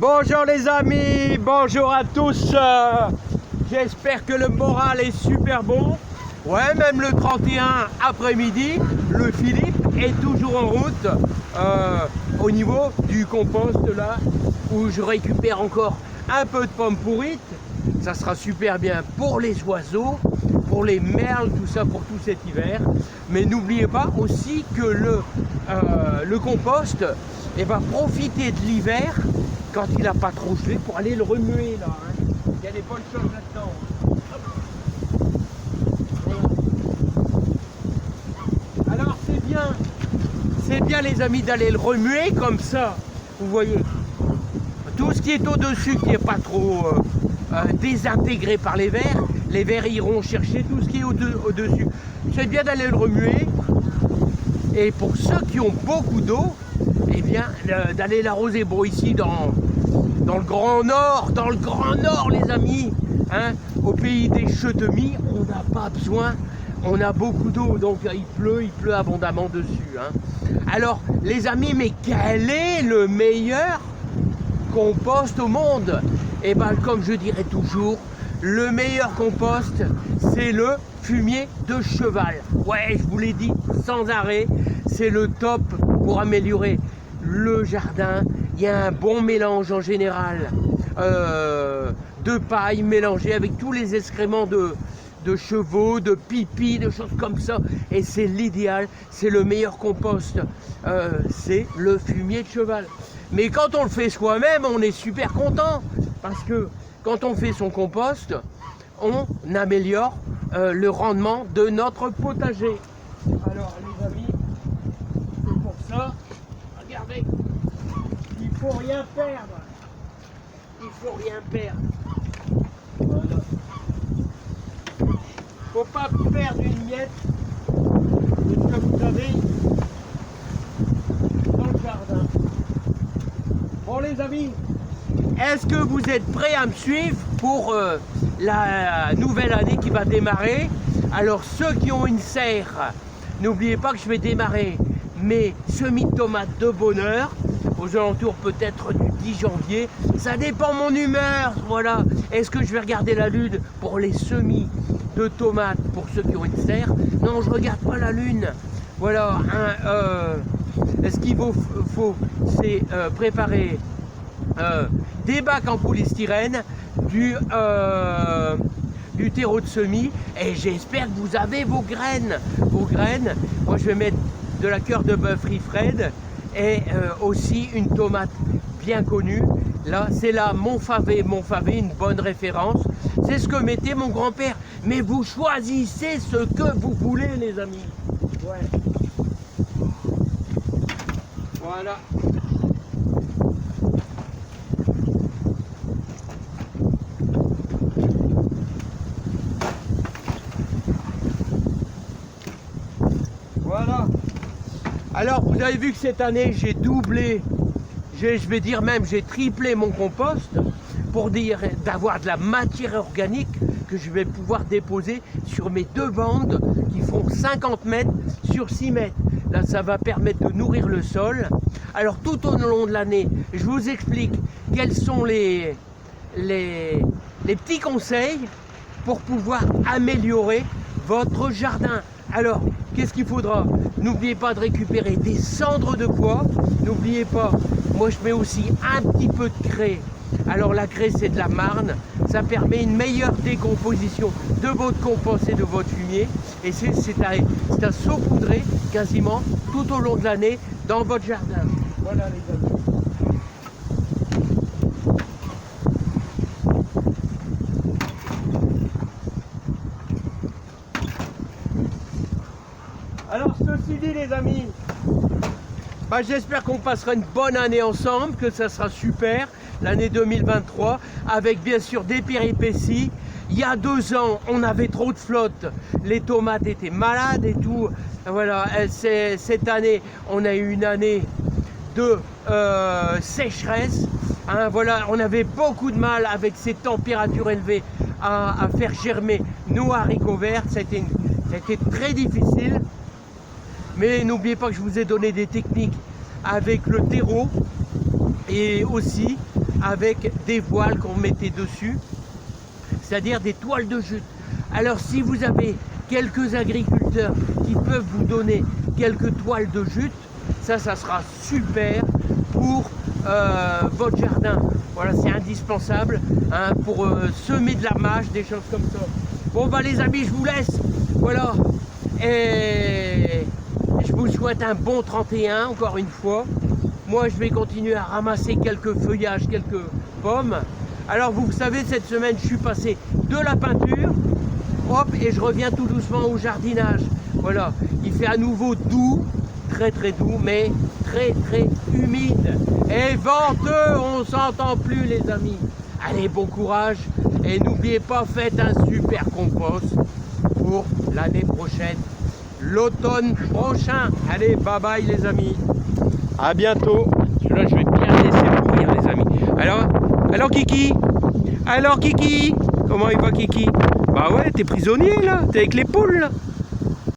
Bonjour les amis, bonjour à tous. J'espère que le moral est super bon. Ouais, même le 31 après-midi, le Philippe est toujours en route au niveau du compost là où je récupère encore un peu de pommes pourrites. Ça sera super bien pour les oiseaux, pour les merles, tout ça pour tout cet hiver. Mais n'oubliez pas aussi que le compost va profiter de l'hiver quand il n'a pas trop gelé pour aller le remuer là. Hein. Il y a des bonnes choses là-dedans. Alors c'est bien les amis d'aller le remuer comme ça. Vous voyez, tout ce qui est au-dessus qui n'est pas trop désintégré par les vers iront chercher tout ce qui est au-dessus. C'est bien d'aller le remuer. Et pour ceux qui ont beaucoup d'eau, eh bien d'aller l'arroser. Bon, ici dans le Grand Nord les amis, hein, au pays des Chetemis, on n'a pas besoin, on a beaucoup d'eau, donc il pleut abondamment dessus. Hein. Alors les amis, mais quel est le meilleur compost au monde? Eh bien comme je dirais toujours, le meilleur compost, c'est le fumier de cheval. Ouais, je vous l'ai dit sans arrêt, c'est le top pour améliorer le jardin. Il y a un bon mélange en général de paille mélangée avec tous les excréments de chevaux, de pipi, de choses comme ça. Et c'est l'idéal, c'est le meilleur compost. C'est le fumier de cheval. Mais quand on le fait soi-même, on est super content. Parce que quand on fait son compost, on améliore le rendement de notre potager. Alors les amis, c'est pour ça, regardez, il ne faut rien perdre. Il ne faut rien perdre. Voilà. Faut pas perdre une miette de ce que vous avez dans le jardin. Bon les amis, est-ce que vous êtes prêts à me suivre pour la nouvelle année qui va démarrer? Alors ceux qui ont une serre, n'oubliez pas que je vais démarrer mes semis de tomates de bonheur aux alentours peut-être du 10 janvier. Ça dépend de mon humeur, voilà. Est-ce que je vais regarder la lune pour les semis de tomates pour ceux qui ont une serre? Non, je regarde pas la lune. Voilà. Ce qu'il faut c'est préparer des bacs en polystyrène, du terreau de semis, et j'espère que vous avez vos graines. Moi je vais mettre de la cœur de bœuf Rifred et aussi une tomate bien connue. Là c'est la Montfavet, une bonne référence. C'est ce que mettait mon grand-père. Mais vous choisissez ce que vous voulez les amis. Ouais. Voilà. Voilà. Alors vous avez vu que cette année j'ai doublé, je vais dire même j'ai triplé mon compost pour dire d'avoir de la matière organique que je vais pouvoir déposer sur mes deux bandes qui font 50 mètres sur 6 mètres. Là ça va permettre de nourrir le sol. Alors tout au long de l'année, je vous explique quels sont les petits conseils pour pouvoir améliorer votre jardin. Alors, qu'est-ce qu'il faudra? N'oubliez pas de récupérer des cendres de bois. N'oubliez pas, moi je mets aussi un petit peu de craie. Alors la craie c'est de la marne. Ça permet une meilleure décomposition de votre compost et de votre fumier. Et c'est à saupoudrer quasiment tout au long de l'année dans votre jardin. Voilà les amis. Alors ceci dit les amis, j'espère qu'on passera une bonne année ensemble, que ça sera super, l'année 2023, avec bien sûr des péripéties. Il y a 2 ans, on avait trop de flotte, les tomates étaient malades et tout. Voilà, cette année, on a eu une année de sécheresse. Hein, voilà, on avait beaucoup de mal avec ces températures élevées à faire germer nos haricots verts. Ça a été très difficile. Mais n'oubliez pas que je vous ai donné des techniques avec le terreau et aussi avec des voiles qu'on mettait dessus, c'est-à-dire des toiles de jute. Alors si vous avez quelques agriculteurs qui peuvent vous donner quelques toiles de jute, ça sera super pour votre jardin. Voilà, c'est indispensable hein, pour semer de la mâche, des choses comme ça. Bon bah les amis, je vous laisse. Voilà. Et je vous souhaite un bon 31 encore une fois. Moi je vais continuer à ramasser quelques feuillages, quelques pommes. Alors vous savez, cette semaine je suis passé de la peinture, hop, et je reviens tout doucement au jardinage. Voilà, il fait à nouveau doux, très doux, mais très humide. Et venteux, on s'entend plus les amis. Allez, bon courage, et n'oubliez pas, faites un super compost pour l'année prochaine, l'automne prochain. Allez, bye bye les amis. À bientôt. Celui-là, je vais bien laisser pourrir les amis. Alors Kiki? Alors Kiki? Comment il va Kiki? Bah ouais, t'es prisonnier là, t'es avec les poules là.